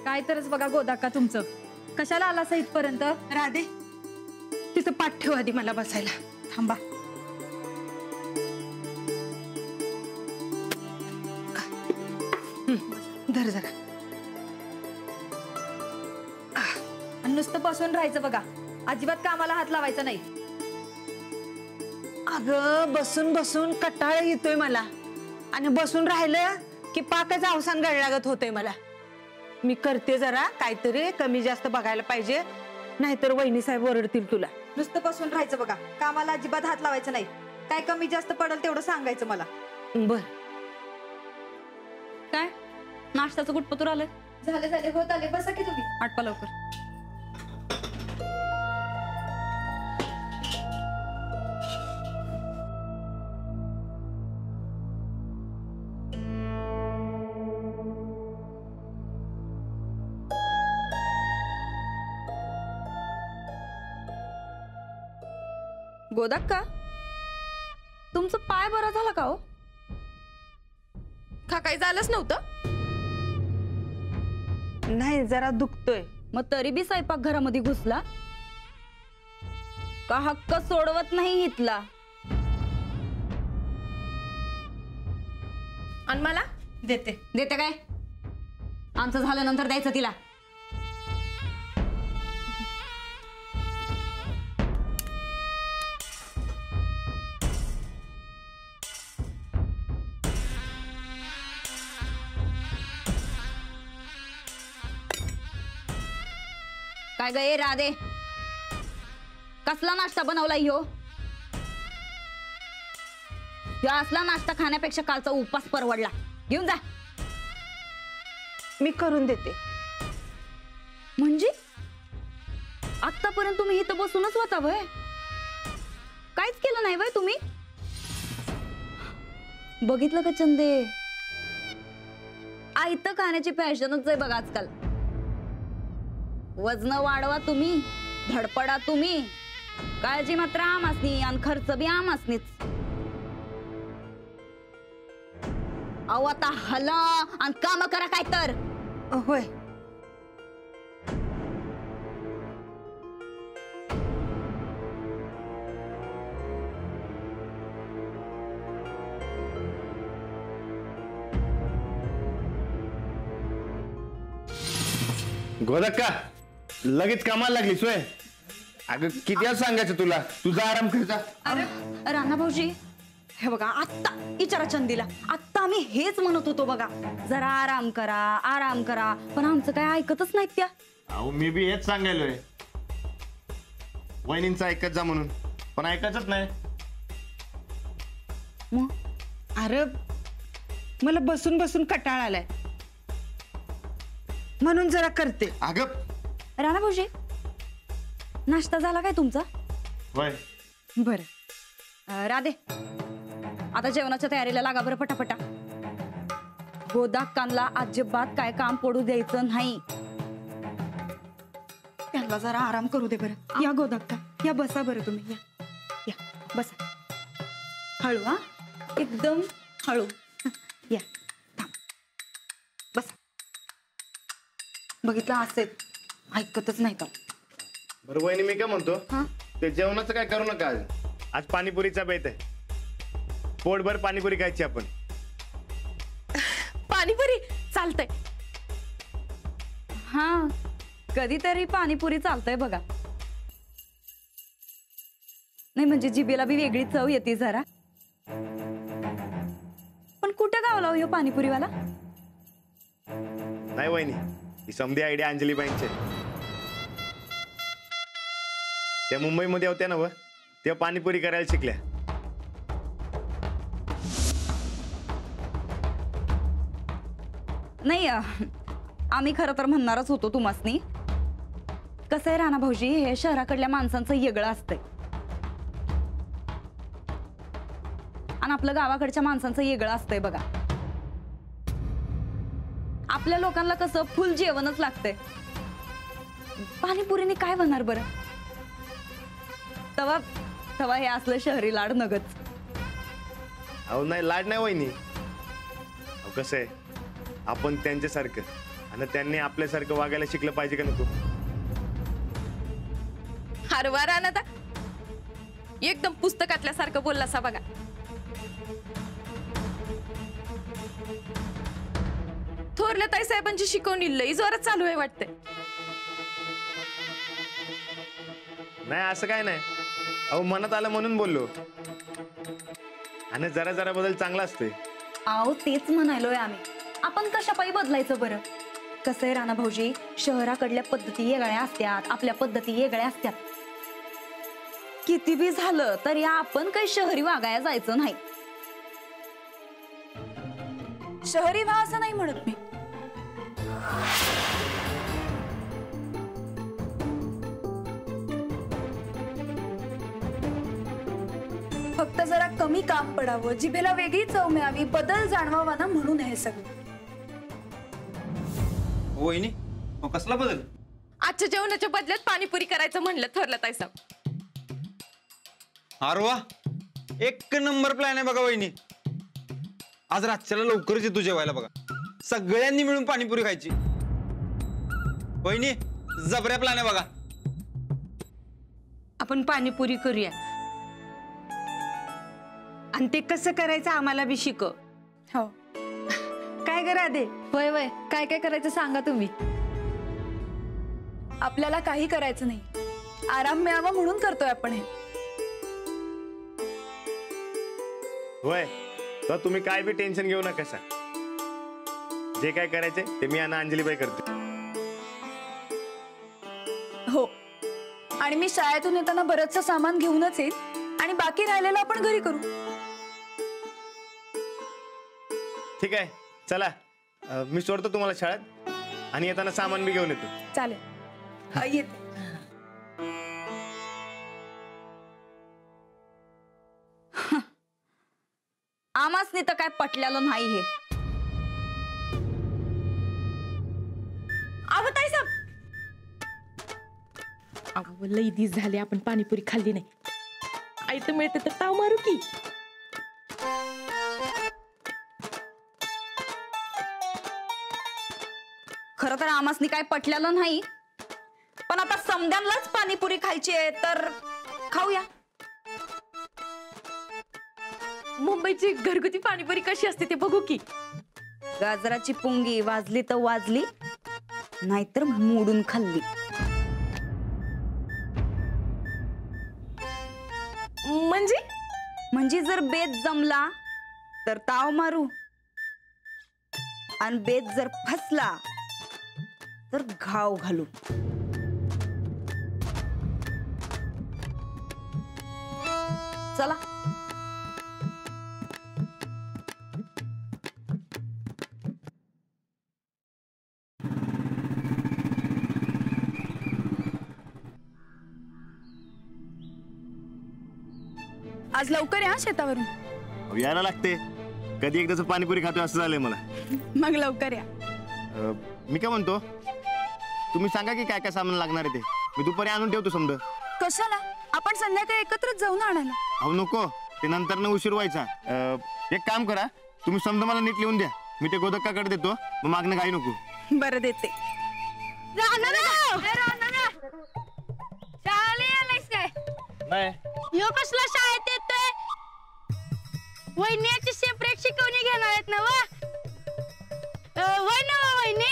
काय तरच बघा गोदाका तुमचं. कशाला आला सहित पर्यंत? राधे तिथं पाठ ठेव आधी मला बसायला. थांबा. धर जरा. आणि नुसतं बसून राहायचं बघा, अजिबात कामाला हात लावायचा नाही. अगं बसून बसून कटाळा येतोय मला आणि बसून राहिलं की पाकच अवसान गळलागत होतंय मला. मी करते जरा काहीतरी कमी जास्त बघायला पाहिजे, नाहीतर वहिनी साहेब ओरडतील तुला. नुसतं बसून राहायचं बघा, कामाला अजिबात हात लावायचा नाही. काय कमी जास्त पडेल तेवढं सांगायचं मला. बर. काय नाश्त्याचं गुटपतूर आलंय? झाले झाले होत आले, बसा की तुम्ही. आटपा लवकर. गोदाक्का, तुमचं पाय बरं झाला का हो? का काही झालंच नव्हतं? नाही जरा दुखतोय. मग तरी बी स्वयंपाक घरामध्ये घुसला का? हक्क सोडवत नाही इथला. आणि मला देते. देते काय? आमचं झाल्यानंतर द्यायचं तिला. काय गे राधे, कसला नाश्ता बनवला ह्यो? असला नाश्ता खाण्यापेक्षा कालचा उपास परवडला. घेऊन जा. मी करून देते. म्हणजे आतापर्यंत तुम्ही इथं बसूनच होता वय? काहीच केलं नाही वय तुम्ही? बघितलं का चंदे, आयतं खाण्याची फॅशनच आहे बघा आजकाल. वजन वाढवा तुम्ही, धडपडा तुम्ही, काळजी मात्र आमासनी आणि खर्च बी आमासनीच. अहो आता हला आणि काम करा काय तर. होय. गोदाक्का, लगेच कामाला लागली सोय. अगं किती वेळा सांगायचं तुला, तुझा आराम करता. अरे राणा भाऊजी, हे बघा आत्ता विचारा चंदीला, आत्ता आम्ही हेच म्हणत होतो बघा, जरा आराम करा आराम करा, पण आमचं काय ऐकतच नाहीत त्या. अहो मी बी हेच सांगायलोय, वहिनींचं ऐकत जा म्हणून, पण ऐकायचंच नाही. मग अरे मला बसून बसून कटाळा आलाय म्हणून जरा करते. अगं राणा भाऊजी, नाश्ता झाला काय तुमचा? होय. बरं राधे, आता जेवणाच्या तयारीला लागा बरं पटापटा. गोदाक्कांना अजिबात काय काम पडू द्यायचं नाही. त्यांना जरा आराम करू दे बरं. या गोदाक्का, या बसा बरं तुम्ही. या बसा. हळू हा, एकदम हळू. या थांब, बसा. बघितलं असेल, ऐकतच नाही का? बरं वहिनी, मी काय म्हणतो, हा? ते जेवणाचं काय करू नका. आज पाणीपुरीचा बेत आहे, पोटभर पाणीपुरी खायची आपण. पाणीपुरी चालतंय. हा, कधीतरी पाणीपुरी चालतंय बघा. नाही म्हणजे जिभेला बी वेगळी चव येते जरा. पण कुठं गावला हो पाणीपुरीवाला? नाही वहिनी, ही समधी आयडिया अंजलीबाईंची. त्या मुंबईमध्ये होत्या ना, तेव्हा पाणीपुरी करायला शिकल्या. नाही आम्ही खरं तर म्हणणारच होतो तुम्हासनी. कसं आहे राणा भाऊजी, हे शहराकडल्या माणसांचं वेगळं असतंय आणि आपलं गावाकडच्या माणसांचं वेगळं असतंय बघा. आपल्या लोकांना कसं फुल जेवणच लागतंय, पाणीपुरीने काय बनणार बरं? तवा तवा हे असलं शहरी लाड नगच. अहो नाही, लाड नाही वहिनी. अहो कसं आहे, आपण त्यांच्यासारखं आणि त्यांनी आपल्यासारखं वागायला शिकलं पाहिजे का नको? हरवा रानादा एकदम पुस्तकातल्या सारखं बोललासा बघा. थोरल्या ताई साहेबांची शिकवणी लई जोरात चालू आहे वाटते. नाही असं काय नाही, अहो मनात आलं म्हणून बोललो. आणि जरा जरा बदल चांगला असतोय. आहो तेच म्हणालोय आम्ही, आपण कशापायी बदलायचं बरं? कसं आहे राणा भाऊजी, शहराकडल्या पद्धती वेगळ्या असतात, आपल्या पद्धती वेगळ्या असतात. किती बी झालं तरी आपण काही शहरी वागायला जायचं नाही. शहरी व्हा असं नाही म्हणत मी. फक्त जरा कमी काम पडावं, जिभेला वेगळी चव मिळावी, बदल जाणवावा ना म्हणून हे सगळं. वहिनी कसला बदल? आजच्या जेवणाच्या बदल्यात पाणीपुरी करायचं म्हणलं थोरल्या ताई साहेब. अरे वा, एक नंबर प्लॅन आहे बघा वहिनी. आज रातच्याला लवकरच येतो जेवायला बघा. सगळ्यांनी मिळून पाणीपुरी खायची. वहिनी जबऱ्या प्लॅन आहे बघा. आपण पाणीपुरी करूया आणि ते कसं करायचं आम्हाला बी शिकव. हो, काय करा दे. वय वय काय काय करायचं सांगा तुम्ही. आपल्याला काही करायचं नाही, आराम मिळावा म्हणून करतोय आपण हे. होय, तर तुम्ही काय बी टेन्शन घेऊ नका सा. जे काय करायचे ते मी आणि अंजलीबाई करते. हो, आणि मी शाळेतून येताना बरंचसं सामान घेऊनच येईन आणि बाकी राहिलेलं आपण घरी करू. ठीक आहे, चला मी सोडतो तुम्हाला शाळेत आणि येताना सामान बी घेऊन येतो. चालेल, येते. आमासनी तर काय पटलेलं नाही हे. अहो ताई साहेब, अगं लई दिस झाले आपण पाणीपुरी खाल्ली नाही. आई तर मिळते तर ताव मारू की. खरं तर आमासनी काय पटलेलं नाही, पण आता समद्यांनाच पाणीपुरी खायची आहे तर खाऊया. मुंबईची घरगुती पाणीपुरी कशी असते ते बघू की. गाजराची पुंगी वाजली तर वाजली, नाहीतर मोडून खाल्ली. म्हणजे जर बेत जमला तर ताव मारू, आणि बेत जर फसला तर घाव घालू. चला. आज लवकर या शेतावरून. अहो, यायला लागते. कधी एकदाच पाणीपुरी खातोय असं झालंय मला. मग लवकर या. मी काय म्हणतो, तुम्ही सांगा की काय काय सामान लागणार आहे ते. मी दुपारी आणून ठेवतो समजा. कशाला? आपण संध्याकाळी एकत्रच जाऊ ना आणायला. अहो नको, ते नंतर न उशीर व्हायचा. एक काम करा, तुम्ही समजा मला नीट लिहून द्या. मी ते गोदक्काकडे देतो, मग मागणं काही नको. बरं देते. नाही यो कसला शाळेत येतोय? वहिनीची सेपरेट शिकवणी घेणार आहेत ना वा? वय ना वहिनी?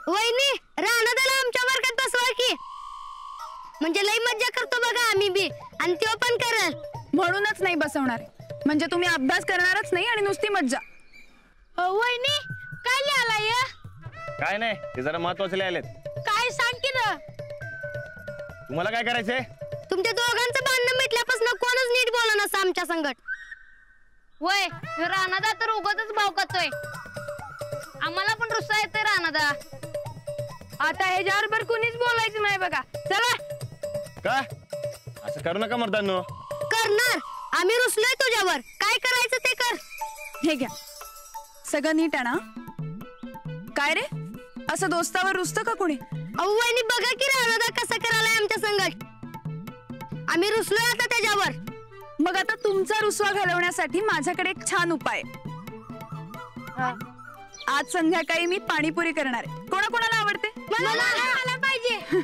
वहिनी राणादाला आमच्या वर्गात बसवा की, म्हणजे लई मज्जा करतो बघा आम्ही बी, आणि तो पण करल. म्हणूनच नाही बसवणार, म्हणजे तुम्ही अभ्यास करणारच नाही आणि नुसती मज्जा. वहिनी काय लिहायला या? काय नाही, ते जरा महत्वाचे लिहायलेत. काय सांग की ना. तुम्हाला काय करायचंय? तुमच्या दोघांचं भांडण मिटल्यापासून कोणच नीट बोला नसतं आमच्या संगत. वय राणादा तर उगाचच भाव खातोय. आम्हाला पण रुस्सा येतोय राणादा. आता ह्याच्याबरोबर कुणीच बोलायचं नाही बघा. चला. का असं करू नका मर्दांनो. करणार आम्ही रुसलोय तुझ्यावर. काय करायचं ते कर. हे घ्या, सगळं नीट आणा. काय रे, असं दोस्तावर रुसतं का कुणी? वहिनी बघा की राणादा कसं करायलाय आमच्या संगत. आम्ही रुसलोय आता त्याच्यावर. मग आता तुमचा रुसवा घालवण्यासाठी माझ्याकडे एक छान उपाय. आज संध्याकाळी मी पाणीपुरी करणार आहे. कोणाकोणाला आवडते? मला पाहिजे.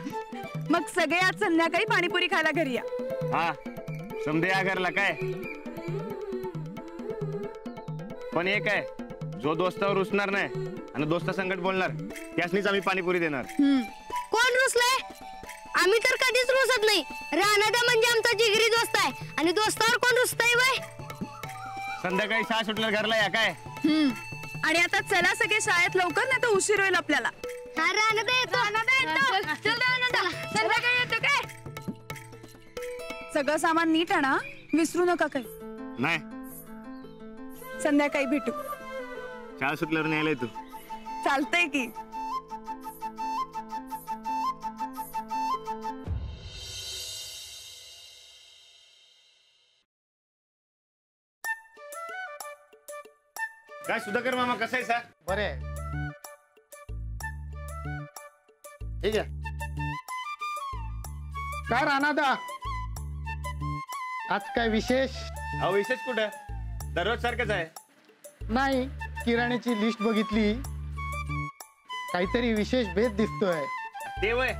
मग सगळे आज संध्याकाळी पाणीपुरी खायला घरी या. हा समजे या घरला काय. पण एक आहे, जो दोस्तावर रुसणार नाही आणि दोस्ता संकट बोलणार त्यासनीच आम्ही पाणीपुरी देणार. कोण रुसलाय? आम्ही तर कधीच रुसत नाही. राणादा म्हणजे आमचा जिगरी दोस्त आहे आणि दोस्तावर कोण रुसतंय वय? संध्याकाळी शाळा सुटल्यावर घरला या काय. आणि आता चला सगळे शाळेत लवकर, नाही तर उशीर होईल आपल्याला. हा राणादा येतो. चल राणादा. संध्याकाळी येतो काय. सगळं सामान नीट आणा, विसरू नका काही. नाही, संध्याकाळी भेटू. शाळा सुटल्यावर न्यायला तू. चालतंय की. काय सुधाकर मामा, कसं आहे सा? बरे ठीक आहे. काय राणादा, आज काय विशेष? अहो विशेष कुठं, दररोज सारखंच आहे. नाही, किराण्याची लिस्ट बघितली, काहीतरी विशेष भेद दिसतोय. ते वय,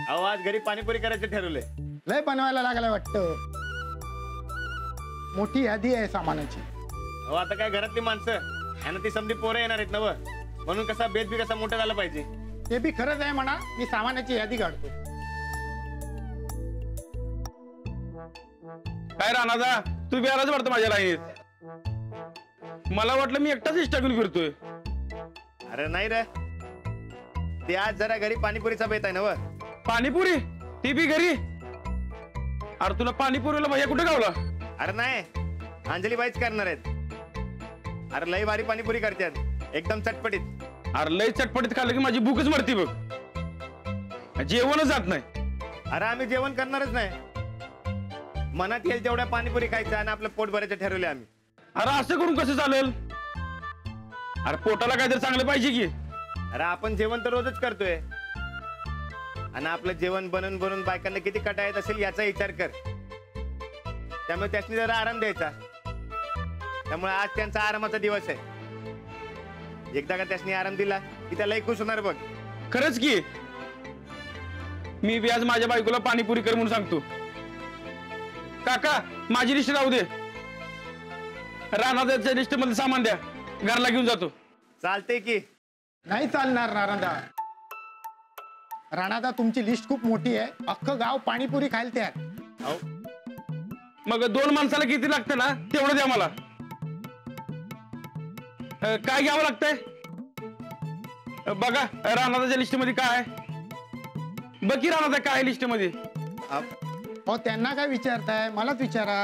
अहो आज घरी पाणीपुरी करायचं ठरवलंय. लय बनवायला लागलाय वाटतं. मोठी यादी आहे सामानाची. अहो आता काय घरातली माणसं आणि ती समधी पोरं येणार आहेत नव, म्हणून कसा बेत बी कसा मोठा झाला पाहिजे. ते बी खरंच आहे म्हणा. मी सामानाची यादी काढतो. काय राणादा, तू बी आलाच वाटतं माझ्या लाईनीत. मला वाटलं मी एकटाच स्ट्रगल करतोय. अरे नाही रे, ते आज जरा घरी पाणीपुरीचा बेत आहे नव. पाणीपुरी ती बी घरी? अरे तुला पाणीपुरीला भैया कुठे गावला? अरे नाही, अंजलीबाईच करणार आहेत. अरे लई भारी पाणीपुरी करतात, एकदम चटपटीत. अरे लय चटपटीत खाल्लं की माझी भूकच मरती बघ, जेवणच जात नाही. अरे आम्ही जेवण करणारच नाही, मनात येईल तेवढ्या पाणीपुरी खायचं आणि आपलं पोट भरायचं ठरवले आम्ही. अरे असं करून कसं चालेल? अरे पोटाला काहीतरी चांगलं पाहिजे की. अरे आपण जेवण तर रोजच करतोय आणि आपलं जेवण बनवून बनवून बायकांना किती कटा येत असेल याचा विचार कर. त्यामुळे त्यासनी जरा आराम द्यायचा. त्यामुळे आज त्यांचा आरामाचा दिवस आहे. एकदा का त्यासनी आराम दिला की त्याला खुश होणार बघ. खरंच की, मी बी आज माझ्या बायकोला पाणीपुरी कर म्हणून सांगतो. काका माझी लिस्ट राहू दे, राणादाच्या लिस्ट मध्ये सामान द्या, घरला घेऊन जातो. चालतंय की. नाही चालणार राणादा. राणादा तुमची लिस्ट खूप मोठी आहे. अख्खं गाव पाणीपुरी खायला तयार. अहो मग 2 माणसाला किती लागतं ना तेवढं द्या मला. काय घ्यावं लागतंय बघा राणादाच्या लिस्ट मध्ये काय आहे. बघ की राणादा काय लिस्ट मध्ये. हो त्यांना काय विचारताय, मलाच विचारा.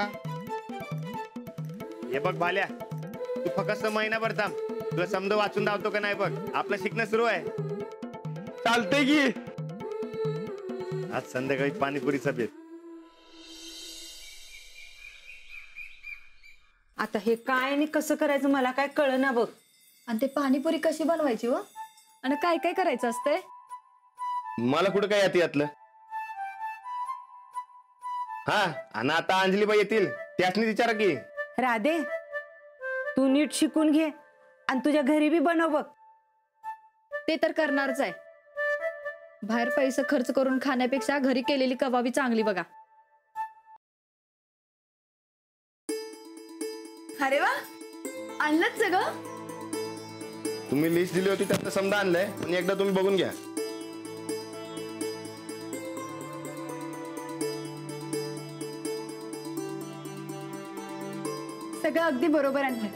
हे बघ भाल्या, तू फक्त महिनाभर थांब, तुला समज वाचून धावतो का नाही बघ. आपलं शिकणं सुरू आहे. चालतंय की. आज संध्याकाळी पाणीपुरीचा बेत. आता हे काय आणि कसं करायचं मला काय कळना बघ. आणि ते पाणीपुरी कशी बनवायची व, आणि काय काय करायचं असतंय? मला कुठं काय येते यातलं. हा, आणि आता अंजलीबाई येतील, त्यासनी विचारा की. राधे, तू नीट शिकून घे आणि तुझ्या घरी बी बनव बघ. ते तर करणारच आहे. बाहेर पैसे खर्च करून खाण्यापेक्षा घरी केलेली कबाबी चांगली बघा. अरे वा, आणलंच सगळं. तुम्ही लिस्ट दिली होती त्यात समजा आणलंय, पण एकदा तुम्ही बघून घ्या. सगळं अगदी बरोबर आणलंय,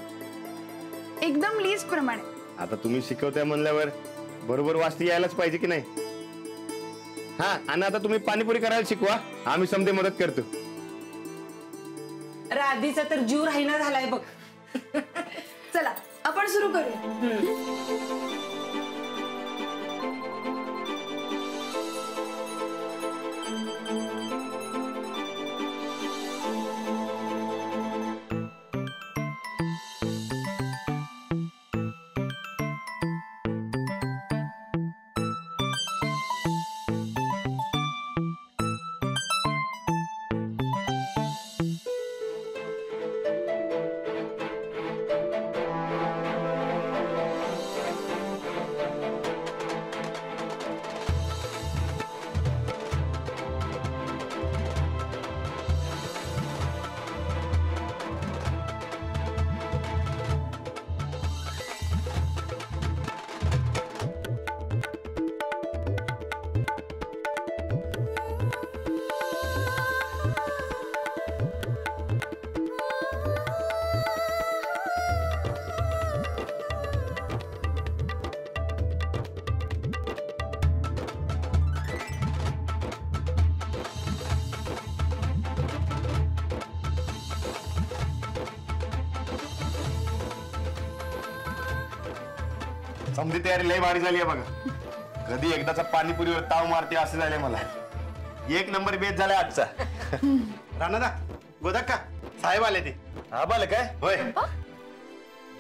एकदम लिस्ट प्रमाणे. आता तुम्ही शिकवताय म्हणल्यावर बरोबर वाचती यायलाच पाहिजे की नाही. हा, आणि आता तुम्ही पाणीपुरी करायला शिकवा, आम्ही समजे मदत करतो. राधीचा तर जीव राहीना झालाय बघ. चला आपण सुरू करूया. समजी तयारी लय भारी झाली आहे बघा. कधी एकदाचा पाणीपुरीवर ताव मारते असं झालंय मला. एक नंबर बेस झालाय आजचा. राणादा गोदा का साहेब आले ते. आबा आले काय? होय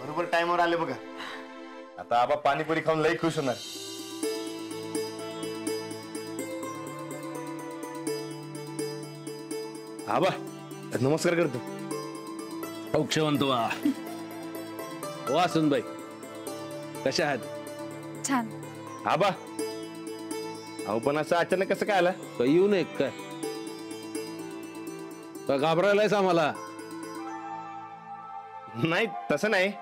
बरोबर टाइमवर आले बघा. आता आबा पाणीपुरी खाऊन लई खुश होणार. आबा नमस्कार करतो. औक्षवंत वा वा सुनबाई, कशा आहात? छान. आबा अहो पण असं अचानक कसं काय आला? काय येऊ नये काय? का घाबरायलायस आम्हाला? नाही तसं नाही.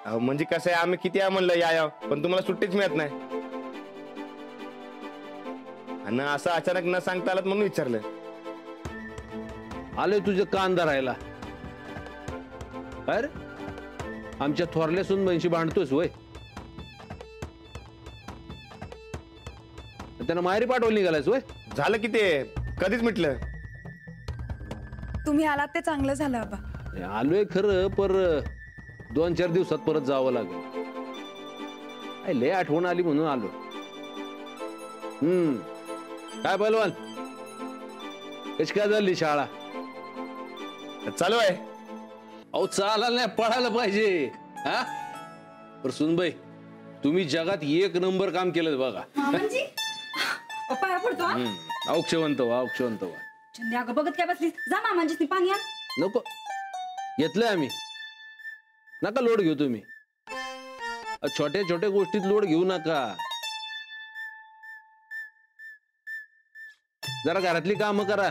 अहो म्हणजे कसं आहे, आम्ही किती म्हणलं या पण तुम्हाला सुट्टीच मिळत नाही. आणि असं अचानक न सांगता आलात म्हणून विचारलं. आले तुझं कान धरायला. अरे आमच्या थोरल्या सुनबाईंशी भांडतोस वय? त्यांना माहेरी पाठवली निघालायस वय? झालं की ते कधीच मिटलं. तुम्ही आलात ते चांगलं झालं आबा. आलोय खरं, पर 2-4 दिवसात परत जावं लागेल. लय आठवण आली म्हणून आलो. काय पहलवान, कशी काय झाली शाळा? चालू आहे. अहो चालायला नाही, पळायला पाहिजे. हा पर सुनबाई, तुम्ही जगात एक नंबर काम केलं बघा. पाया पडतो. औक्षवंत वा, औक्षवंत वा. चंद्या अगं बघत काय बसलीस? जा मामांची पाणी आण. नको, घेतलंय आम्ही. नका लोड घेऊ तुम्ही. छोट्या छोट्या गोष्टीत लोड घेऊ नका. जरा घरातली कामं करा,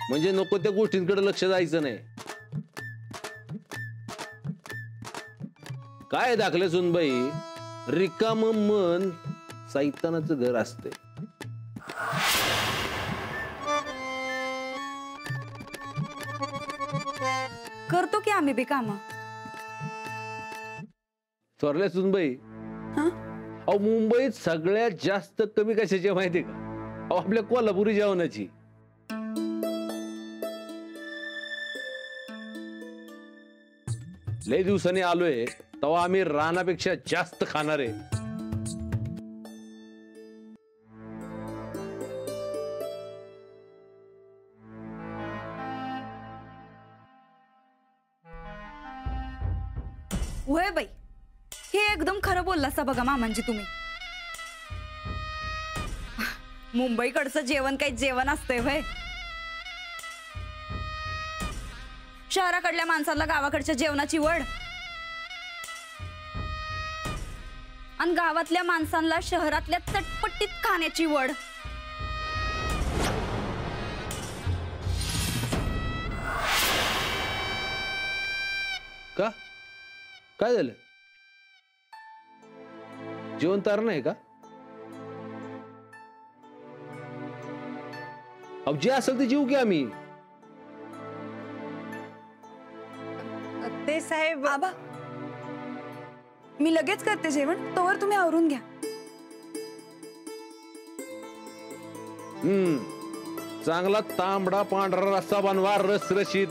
म्हणजे नको त्या गोष्टींकडे लक्ष जायचं नाही. काय दाखले सुनबाई, रिकाम मन सैतानाचं घर असते. करतो की आम्ही बी काम. थोरल्या सुनबाई, अहो मुंबईत सगळ्यात जास्त कमी कशाची माहिती का? अहो आपल्या कोल्हापुरी जेवणाची. लय दिवसांनी आलोय तेव्हा आम्ही रानापेक्षा जास्त खाणार आहे. होय बाई, हे एकदम खरं बोललासा बघा मामांजी तुम्ही. मुंबईकडचं जेवण काही जेवण असतंय व्हय? शहराकडल्या माणसाला गावाकडच्या जेवणाची वड, आणि गावातल्या माणसांना शहरातल्या चटपटीत खाण्याची वड. का काय झालं? जेवण तार नाही का? अब जे असेल ते जीव की आम्ही. ते साहेब. आबा मी लगेच करते जेवण, तोवर तुम्ही आवरून घ्या. चांगला तांबडा पांढरा रस्सा बनवा, रस रशीत.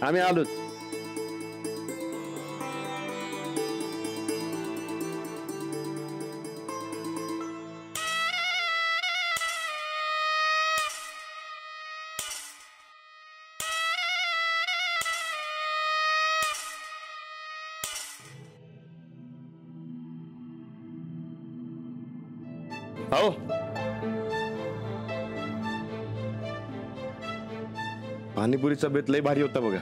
आम्ही आलोच. हो पाणीपुरीचा बेत लय भारी होता बघा.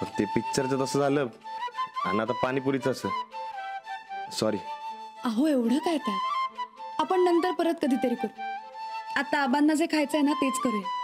पण ते पिक्चरचं तसं झालं आणि आता पाणीपुरीचं असं. सॉरी. अहो एवढं काय त्यात, आपण नंतर परत कधीतरी करू. आता आबांना जे खायचंय ना तेच करूया.